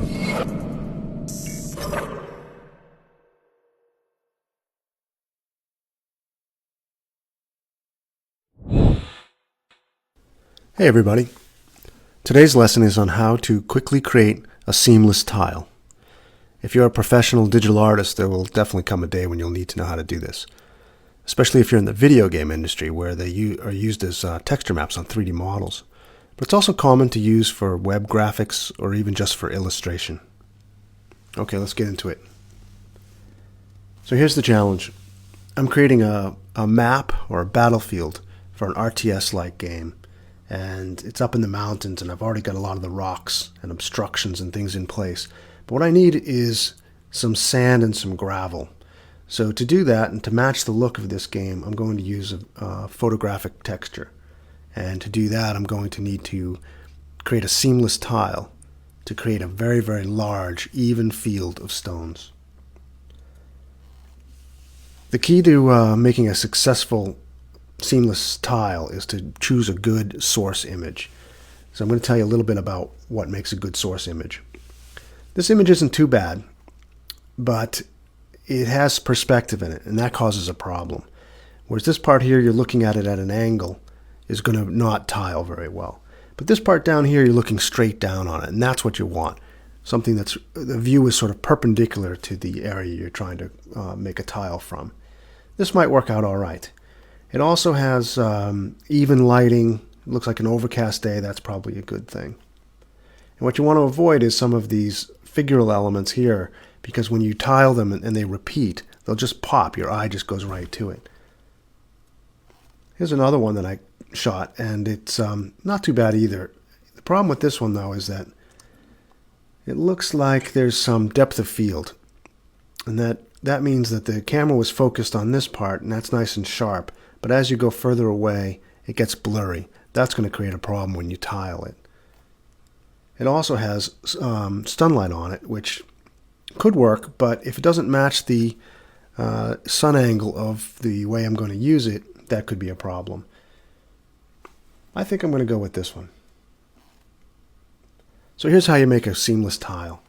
Hey everybody. Today's lesson is on how to quickly create a seamless tile. If you're a professional digital artist, there will definitely come a day when you'll need to know how to do this. Especially if you're in the video game industry where they are used as texture maps on 3D models. But it's also common to use for web graphics or even just for illustration. Okay, let's get into it. So here's the challenge. I'm creating a map or a battlefield for an RTS-like game. And it's up in the mountains, and I've already got a lot of the rocks and obstructions and things in place. But what I need is some sand and some gravel. So to do that, and to match the look of this game, I'm going to use a photographic texture. And to do that, I'm going to need to create a seamless tile to create a very, very large, even field of stones. The key to making a successful seamless tile is to choose a good source image. So I'm going to tell you a little bit about what makes a good source image. This image isn't too bad, but it has perspective in it, and that causes a problem. Whereas this part here, you're looking at it at an angle, is going to not tile very well. But this part down here, you're looking straight down on it, and that's what you want. Something that's, the view is sort of perpendicular to the area you're trying to make a tile from. This might work out all right. It also has even lighting. It looks like an overcast day. That's probably a good thing. And what you want to avoid is some of these figural elements here, because when you tile them and they repeat, they'll just pop. Your eye just goes right to it. Here's another one that I shot, and it's not too bad either. The problem with this one, though, is that it looks like there's some depth of field. And that means that the camera was focused on this part, and that's nice and sharp. But as you go further away, it gets blurry. That's going to create a problem when you tile it. It also has sunlight on it, which could work, but if it doesn't match the sun angle of the way I'm going to use it, that could be a problem. I think I'm going to go with this one. So here's how you make a seamless tile.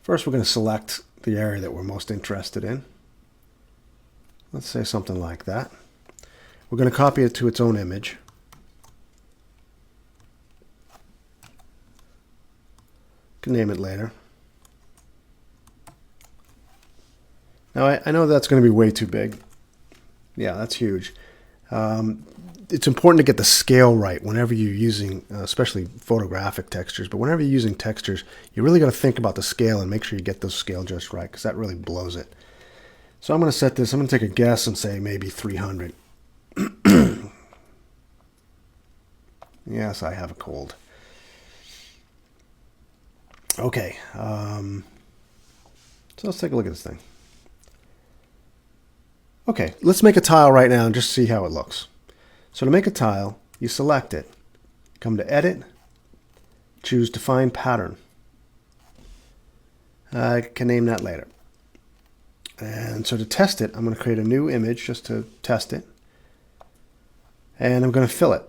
First, we're going to select the area that we're most interested in. Let's say something like that. We're going to copy it to its own image. Can name it later. Now I know that's going to be way too big. Yeah, that's huge. It's important to get the scale right whenever you're using, especially photographic textures, but whenever you're using textures, you really got to think about the scale and make sure you get those scale just right, because that really blows it. So I'm going to set this, I'm going to take a guess and say maybe 300. Yes, I have a cold. Okay, so let's take a look at this thing. Okay, let's make a tile right now and just see how it looks. So to make a tile, you select it, come to Edit, choose Define Pattern. I can name that later. And so to test it, I'm going to create a new image just to test it. And I'm going to fill it.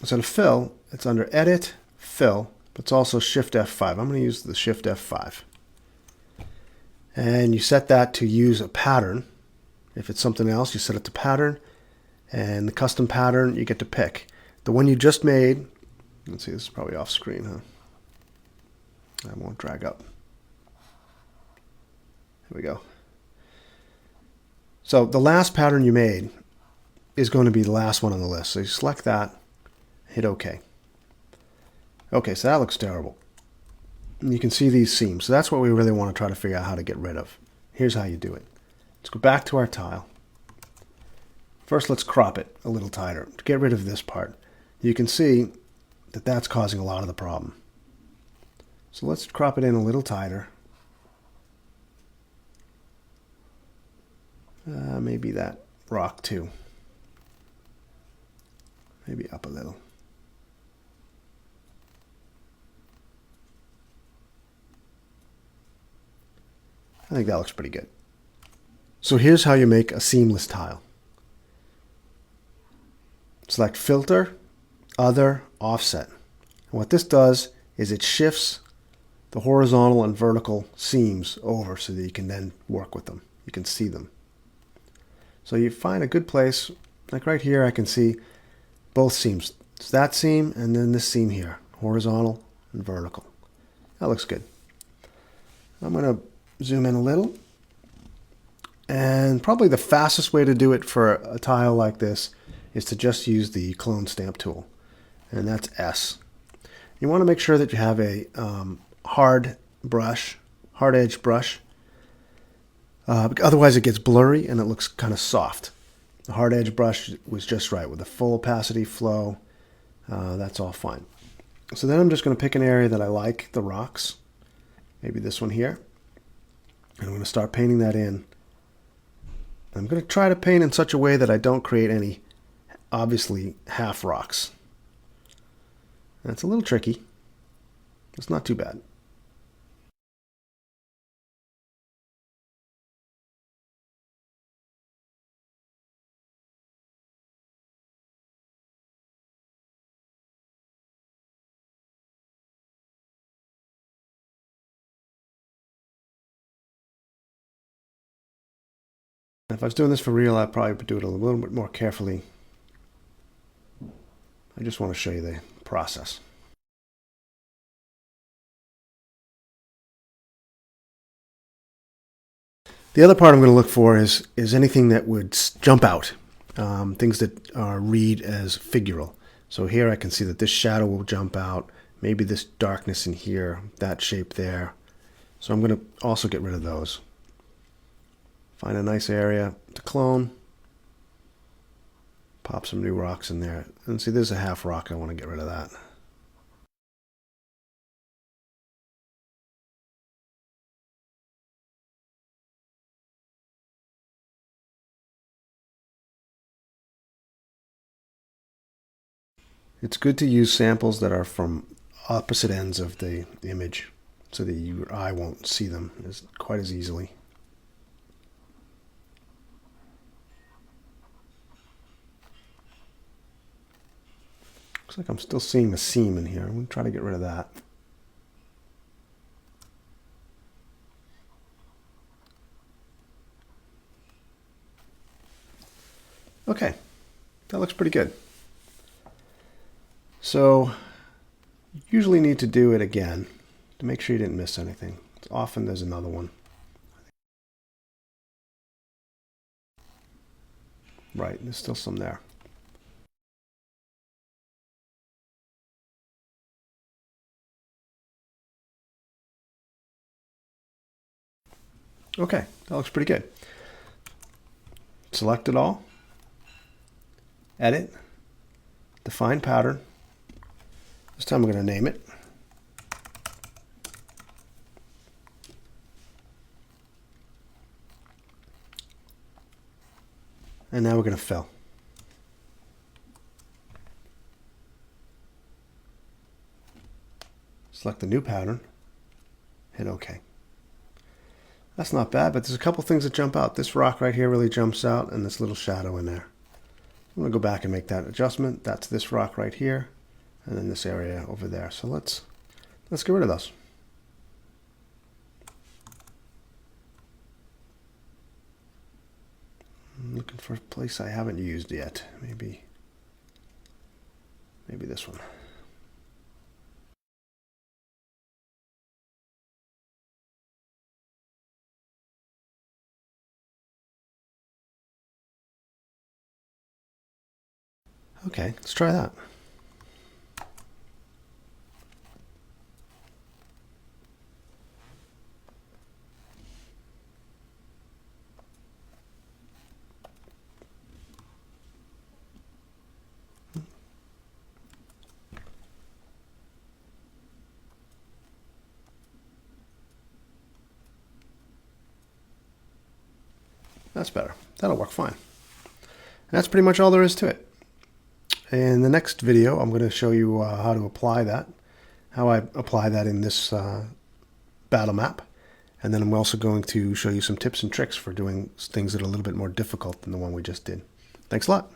So to fill, it's under Edit, Fill, but it's also Shift F5. I'm going to use the Shift F5. And you set that to use a pattern. If it's something else, you set it to Pattern. And the custom pattern, you get to pick. The one you just made, let's see, this is probably off screen, huh? I won't drag up. There we go. So the last pattern you made is going to be the last one on the list. So you select that, hit OK. Okay, so that looks terrible. And you can see these seams. So that's what we really want to try to figure out how to get rid of. Here's how you do it. Let's go back to our tile. First, let's crop it a little tighter to get rid of this part. You can see that that's causing a lot of the problem. So let's crop it in a little tighter. Maybe that rock too. Maybe up a little. I think that looks pretty good. So here's how you make a seamless tile. Select Filter, Other, Offset. And what this does is it shifts the horizontal and vertical seams over so that you can then work with them. You can see them. So you find a good place, like right here I can see both seams. It's that seam and then this seam here, horizontal and vertical. That looks good. I'm going to zoom in a little. And probably the fastest way to do it for a tile like this is to just use the clone stamp tool. And that's S. You want to make sure that you have a hard edge brush. Otherwise it gets blurry and it looks kind of soft. The hard edge brush was just right with the full opacity flow. That's all fine. So then I'm just going to pick an area that I like, the rocks. Maybe this one here. And I'm going to start painting that in. I'm going to try to paint in such a way that I don't create any, obviously, half rocks. That's a little tricky. It's not too bad. If I was doing this for real, I'd probably do it a little bit more carefully. I just want to show you the process. The other part I'm going to look for is anything that would jump out, things that are read as figural. So here I can see that this shadow will jump out, maybe this darkness in here, that shape there. So I'm going to also get rid of those. Find a nice area to clone. Pop some new rocks in there. And see, there's a half rock. I want to get rid of that. It's good to use samples that are from opposite ends of the image so that your eye won't see them quite as easily. Looks like I'm still seeing the seam in here. I'm going to try to get rid of that. Okay, that looks pretty good. So you usually need to do it again to make sure you didn't miss anything. Often there's another one. Right, there's still some there. Okay, that looks pretty good. Select it all, edit, define pattern. This time I'm going to name it. And now we're going to fill. Select the new pattern, hit OK. That's not bad, but there's a couple things that jump out. This rock right here really jumps out, and this little shadow in there. I'm going to go back and make that adjustment. That's this rock right here, and then this area over there. So let's get rid of those. I'm looking for a place I haven't used yet. Maybe this one. Okay, let's try that. That's better. That'll work fine. And that's pretty much all there is to it. In the next video, I'm going to show you how to apply that, how I apply that in this battle map. And then I'm also going to show you some tips and tricks for doing things that are a little bit more difficult than the one we just did. Thanks a lot.